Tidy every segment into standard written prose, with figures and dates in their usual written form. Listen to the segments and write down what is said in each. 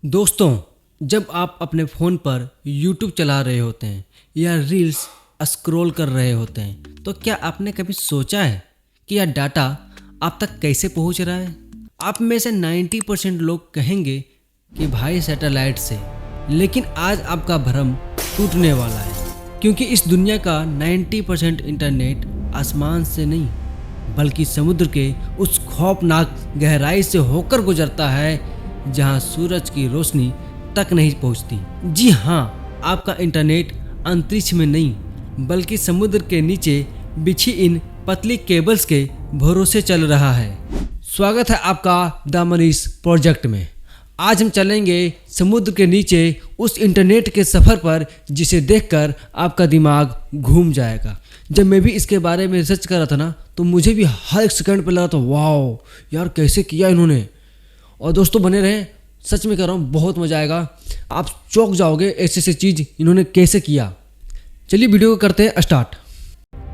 दोस्तों, जब आप अपने फ़ोन पर YouTube चला रहे होते हैं या रील्स स्क्रॉल कर रहे होते हैं, तो क्या आपने कभी सोचा है कि यह डाटा आप तक कैसे पहुंच रहा है? आप में से 90% लोग कहेंगे कि भाई सैटेलाइट से, लेकिन आज आपका भ्रम टूटने वाला है, क्योंकि इस दुनिया का 90% इंटरनेट आसमान से नहीं बल्कि समुद्र के उस खौफनाक गहराई से होकर गुजरता है जहां सूरज की रोशनी तक नहीं पहुंचती। जी हाँ, आपका इंटरनेट अंतरिक्ष में नहीं बल्कि समुद्र के नीचे बिछी इन पतली केबल्स के भरोसे चल रहा है। स्वागत है आपका द मनीष प्रोजेक्ट में। आज हम चलेंगे समुद्र के नीचे उस इंटरनेट के सफ़र पर जिसे देखकर आपका दिमाग घूम जाएगा। जब मैं भी इसके बारे में रिसर्च कर रहा था ना, तो मुझे भी हर एक सेकंड पे लगा था, वाओ यार कैसे किया इन्होंने। और दोस्तों बने रहें, सच में कह रहा हूँ, बहुत मज़ा आएगा। आप चौंक जाओगे ऐसे ऐसे चीज़ इन्होंने कैसे किया। चलिए वीडियो को करते हैं स्टार्ट।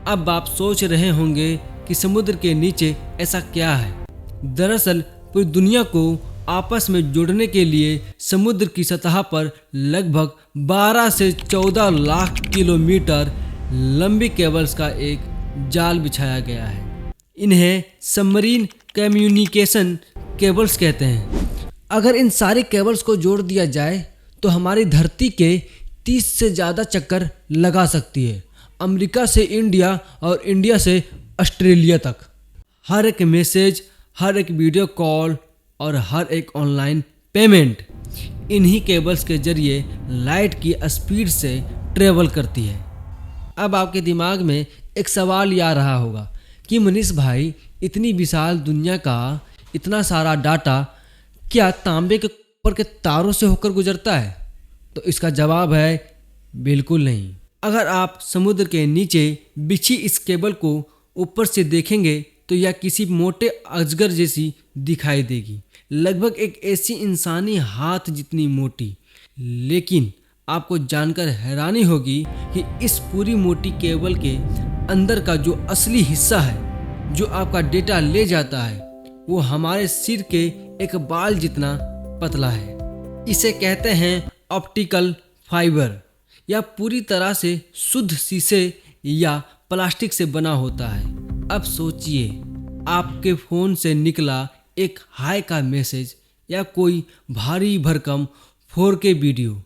अब आप सोच रहे होंगे कि समुद्र के नीचे ऐसा क्या है। दरअसल पूरी दुनिया को आपस में जोड़ने के लिए समुद्र की सतह पर लगभग 12 से 14 लाख किलोमीटर लंबी केबल्स का एक जाल बिछाया गया है। इन्हें सबमरीन कम्युनिकेशन केबल्स कहते हैं। अगर इन सारी केबल्स को जोड़ दिया जाए तो हमारी धरती के 30 से ज़्यादा चक्कर लगा सकती है, अमेरिका से इंडिया और इंडिया से ऑस्ट्रेलिया तक। हर एक मैसेज, हर एक वीडियो कॉल और हर एक ऑनलाइन पेमेंट इन्हीं केबल्स के जरिए लाइट की स्पीड से ट्रेवल करती है। अब आपके दिमाग में एक सवाल ये आ रहा होगा कि मनीष भाई, इतनी विशाल दुनिया का इतना सारा डाटा क्या तांबे के ऊपर के तारों से होकर गुजरता है? तो इसका जवाब है बिल्कुल नहीं। अगर आप समुद्र के नीचे बिछी इस केबल को ऊपर से देखेंगे तो यह किसी मोटे अजगर जैसी दिखाई देगी, लगभग एक ऐसी इंसानी हाथ जितनी मोटी। लेकिन आपको जानकर हैरानी होगी कि इस पूरी मोटी केबल के अंदर का जो असली हिस्सा है, जो आपका डेटा ले जाता है, वो हमारे सिर के एक बाल जितना पतला है। इसे कहते हैं ऑप्टिकल फाइबर, या पूरी तरह से शुद्ध शीशे या प्लास्टिक से बना होता है। अब सोचिए, आपके फ़ोन से निकला एक हाय का मैसेज या कोई भारी भरकम 4K वीडियो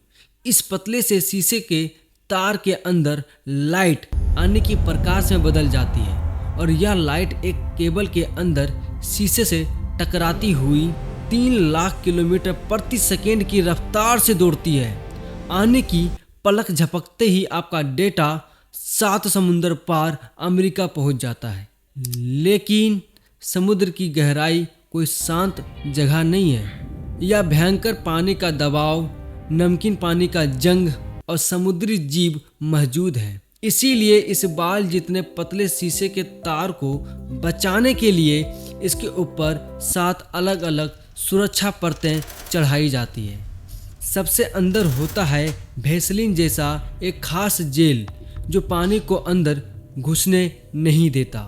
इस पतले से शीशे के तार के अंदर लाइट आने की प्रकाश में बदल जाती है, और यह लाइट एक केबल के अंदर शीशे से टकराती हुई 3 लाख किलोमीटर प्रति सेकेंड की रफ्तार से दौड़ती है। आने की पलक झपकते ही आपका डेटा 7 समुंदर पार अमेरिका पहुंच जाता है। लेकिन समुद्र की गहराई कोई शांत जगह नहीं है। यह भयंकर पानी का दबाव, नमकीन पानी का जंग और समुद्री जीव मौजूद है। इसीलिए इस बाल जितने पतले शीशे के तार को बचाने के लिए इसके ऊपर 7 अलग अलग सुरक्षा परतें चढ़ाई जाती है। सबसे अंदर होता है वैसलीन जैसा एक खास जेल जो पानी को अंदर घुसने नहीं देता।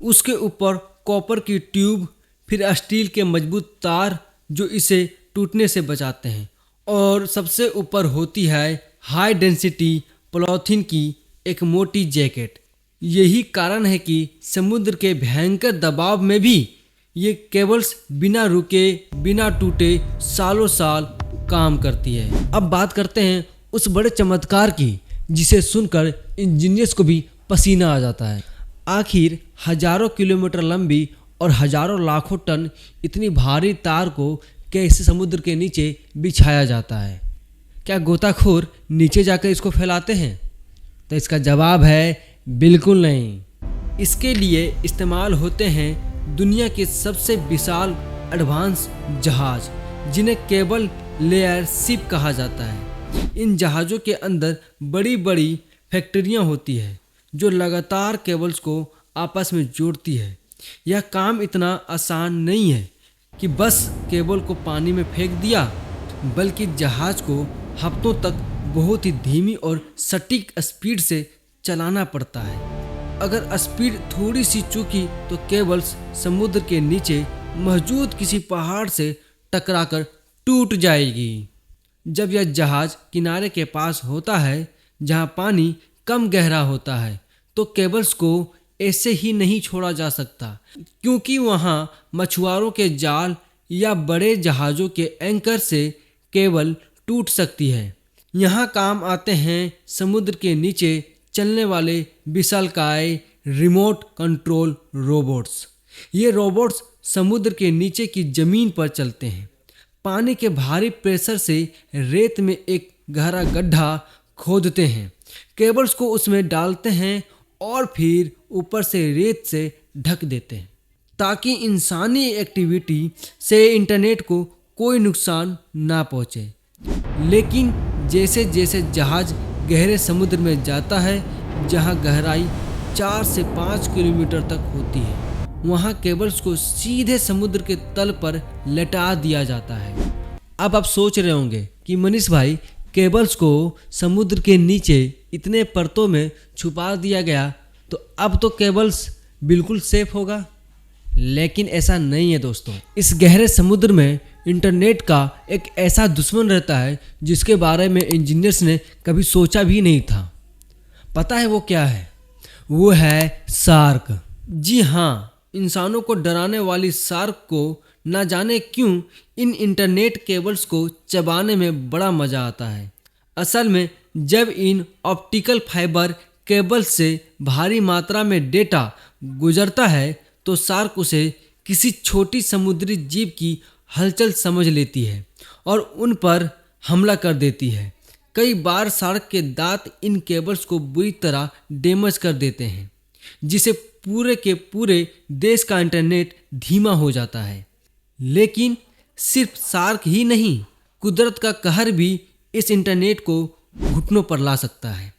उसके ऊपर कॉपर की ट्यूब, फिर स्टील के मजबूत तार जो इसे टूटने से बचाते हैं, और सबसे ऊपर होती है हाई डेंसिटी पॉलीथीन की एक मोटी जैकेट। यही कारण है कि समुद्र के भयंकर दबाव में भी ये केबल्स बिना रुके, बिना टूटे सालों साल काम करती है। अब बात करते हैं उस बड़े चमत्कार की जिसे सुनकर इंजीनियर्स को भी पसीना आ जाता है। आखिर हजारों किलोमीटर लंबी और हजारों लाखों टन इतनी भारी तार को कैसे समुद्र के नीचे बिछाया जाता है? क्या गोताखोर नीचे जाकर इसको फैलाते हैं? तो इसका जवाब है बिल्कुल नहीं। इसके लिए इस्तेमाल होते हैं दुनिया के सबसे विशाल एडवांस जहाज, जिन्हें केबल लेयर शिप कहा जाता है। इन जहाज़ों के अंदर बड़ी बड़ी फैक्ट्रियां होती है जो लगातार केबल्स को आपस में जोड़ती है। यह काम इतना आसान नहीं है कि बस केबल को पानी में फेंक दिया, बल्कि जहाज को हफ्तों तक बहुत ही धीमी और सटीक स्पीड से चलाना पड़ता है। अगर स्पीड थोड़ी सी चूकी तो केबल्स समुद्र के नीचे मौजूद किसी पहाड़ से टकराकर टूट जाएगी। जब यह जहाज किनारे के पास होता है जहां पानी कम गहरा होता है तो केबल्स को ऐसे ही नहीं छोड़ा जा सकता, क्योंकि वहां मछुआरों के जाल या बड़े जहाज़ों के एंकर से केबल टूट सकती है। यहाँ काम आते हैं समुद्र के नीचे चलने वाले विशालकाय रिमोट कंट्रोल रोबोट्स। ये रोबोट्स समुद्र के नीचे की ज़मीन पर चलते हैं। पानी के भारी प्रेशर से रेत में एक गहरा गड्ढा खोदते हैं, केबल्स को उसमें डालते हैं और फिर ऊपर से रेत से ढक देते हैं ताकि इंसानी एक्टिविटी से इंटरनेट को कोई नुकसान ना पहुंचे। लेकिन जैसे जैसे जहाज गहरे समुद्र में जाता है जहां गहराई 4 से 5 किलोमीटर तक होती है, वहां केबल्स को सीधे समुद्र के तल पर लटा दिया जाता है। अब आप सोच रहे होंगे कि मनीष भाई, केबल्स को समुद्र के नीचे इतने परतों में छुपा दिया गया तो अब तो केबल्स बिल्कुल सेफ होगा। लेकिन ऐसा नहीं है दोस्तों। इस गहरे समुद्र में इंटरनेट का एक ऐसा दुश्मन रहता है जिसके बारे में इंजीनियर्स ने कभी सोचा भी नहीं था। पता है वो क्या है? वो है शार्क। जी हाँ, इंसानों को डराने वाली शार्क को ना जाने क्यों इन इंटरनेट केबल्स को चबाने में बड़ा मज़ा आता है। असल में जब इन ऑप्टिकल फाइबर केबल्स से भारी मात्रा में डेटा गुजरता है तो शार्क उसे किसी छोटी समुद्री जीव की हलचल समझ लेती है और उन पर हमला कर देती है। कई बार शार्क के दांत इन केबल्स को बुरी तरह डैमेज कर देते हैं, जिससे पूरे के पूरे देश का इंटरनेट धीमा हो जाता है। लेकिन सिर्फ शार्क ही नहीं, कुदरत का कहर भी इस इंटरनेट को घुटनों पर ला सकता है।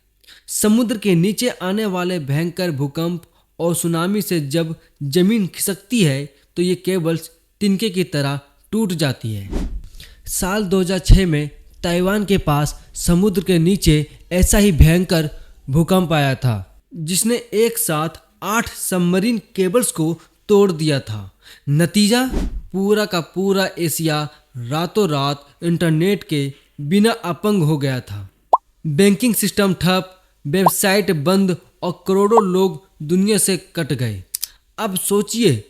समुद्र के नीचे आने वाले भयंकर भूकंप और सुनामी से जब जमीन खिसकती है तो ये केबल्स तिनके की तरह टूट जाती है। साल 2006 में ताइवान के पास समुद्र के नीचे ऐसा ही भयंकर भूकंप आया था जिसने एक साथ 8 सबमरीन केबल्स को तोड़ दिया था। नतीजा, पूरा का पूरा एशिया रातों रात इंटरनेट के बिना अपंग हो गया था। बैंकिंग सिस्टम ठप, वेबसाइट बंद और करोड़ों लोग दुनिया से कट गए। अब सोचिए,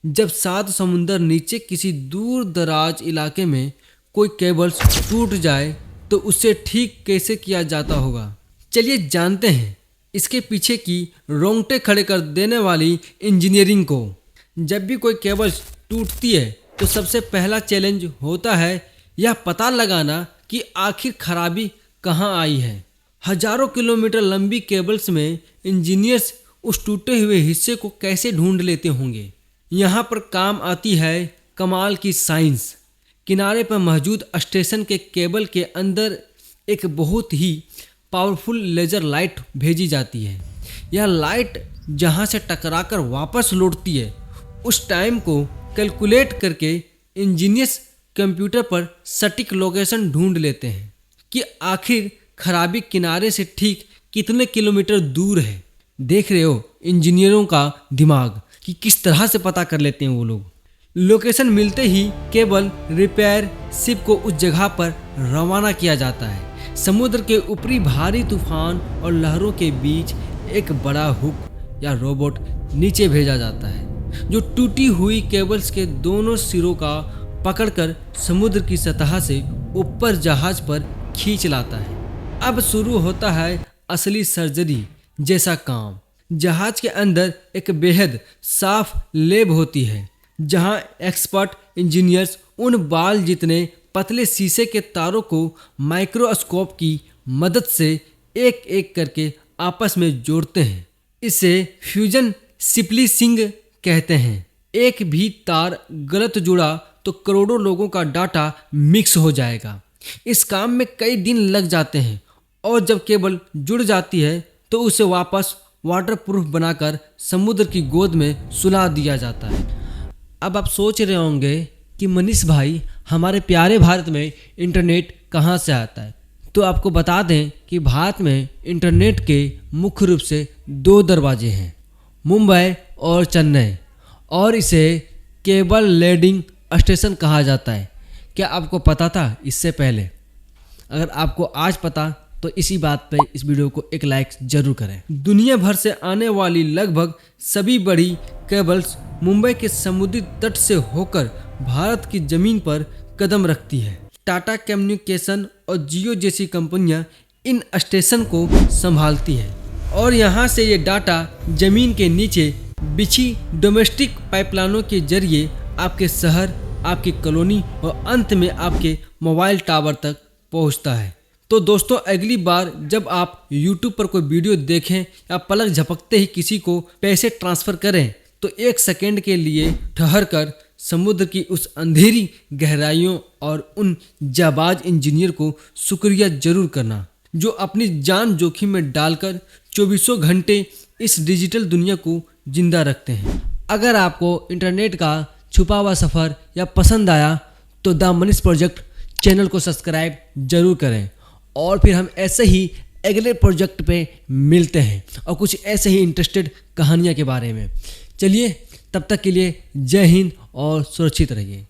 जब 7 समुंदर नीचे किसी दूर दराज इलाके में कोई केबल्स टूट जाए तो उसे ठीक कैसे किया जाता होगा। चलिए जानते हैं इसके पीछे की रोंगटे खड़े कर देने वाली इंजीनियरिंग को। जब भी कोई केबल्स टूटती है तो सबसे पहला चैलेंज होता है यह पता लगाना कि आखिर खराबी कहाँ आई है। हजारों किलोमीटर लंबी केबल्स में इंजीनियर्स उस टूटे हुए हिस्से को कैसे ढूंढ लेते होंगे। यहाँ पर काम आती है कमाल की साइंस। किनारे पर मौजूद स्टेशन के केबल के अंदर एक बहुत ही पावरफुल लेज़र लाइट भेजी जाती है। यह लाइट जहाँ से टकराकर वापस लौटती है, उस टाइम को कैलकुलेट करके इंजीनियर्स कंप्यूटर पर सटीक लोकेशन ढूंढ लेते हैं कि आखिर खराबी किनारे से ठीक कितने किलोमीटर दूर है। देख रहे हो इंजीनियरों का दिमाग कि किस तरह से पता कर लेते हैं वो लोग। लोकेशन मिलते ही केबल रिपेयर शिप को उस जगह पर रवाना किया जाता है। समुद्र के ऊपरी भारी तूफान और लहरों के बीच एक बड़ा हुक या रोबोट नीचे भेजा जाता है जो टूटी हुई केबल्स के दोनों सिरों का पकड़कर समुद्र की सतह से ऊपर जहाज पर खींच लाता है। अब शुरू होता है असली सर्जरी जैसा काम। जहाज के अंदर एक बेहद साफ लैब होती है जहां एक्सपर्ट इंजीनियर्स उन बाल जितने पतले शीशे के तारों को माइक्रोस्कोप की मदद से एक एक करके आपस में जोड़ते हैं। इसे फ्यूजन स्प्लिसिंग कहते हैं। एक भी तार गलत जुड़ा तो करोड़ों लोगों का डाटा मिक्स हो जाएगा। इस काम में कई दिन लग जाते हैं और जब केबल जुड़ जाती है तो उसे वापस वाटरप्रूफ बनाकर समुद्र की गोद में सुला दिया जाता है। अब आप सोच रहे होंगे कि मनीष भाई, हमारे प्यारे भारत में इंटरनेट कहाँ से आता है। तो आपको बता दें कि भारत में इंटरनेट के मुख्य रूप से 2 दरवाजे हैं, मुंबई और चेन्नई, और इसे केबल लैंडिंग स्टेशन कहा जाता है। क्या आपको पता था इससे पहले? अगर आपको आज पता तो इसी बात पे इस वीडियो को एक लाइक जरूर करें। दुनिया भर से आने वाली लगभग सभी बड़ी केबल्स मुंबई के समुद्री तट से होकर भारत की जमीन पर कदम रखती है। टाटा कम्युनिकेशन और जियो जैसी कंपनियां इन स्टेशन को संभालती है और यहाँ से ये डाटा जमीन के नीचे बिछी डोमेस्टिक पाइपलाइनों के जरिए आपके शहर, आपकी कॉलोनी और अंत में आपके मोबाइल टावर तक पहुँचता है। तो दोस्तों, अगली बार जब आप YouTube पर कोई वीडियो देखें या पलक झपकते ही किसी को पैसे ट्रांसफ़र करें तो 1 सेकेंड के लिए ठहर कर समुद्र की उस अंधेरी गहराइयों और उन जाबाज इंजीनियर को शुक्रिया जरूर करना जो अपनी जान जोखिम में डालकर चौबीसों घंटे इस डिजिटल दुनिया को जिंदा रखते हैं। अगर आपको इंटरनेट का छुपा हुआ सफ़र या पसंद आया तो द मनीष प्रोजेक्ट चैनल को सब्सक्राइब जरूर करें और फिर हम ऐसे ही अगले प्रोजेक्ट पे मिलते हैं और कुछ ऐसे ही इंटरेस्टेड कहानियाँ के बारे में। चलिए, तब तक के लिए जय हिंद और सुरक्षित रहिए।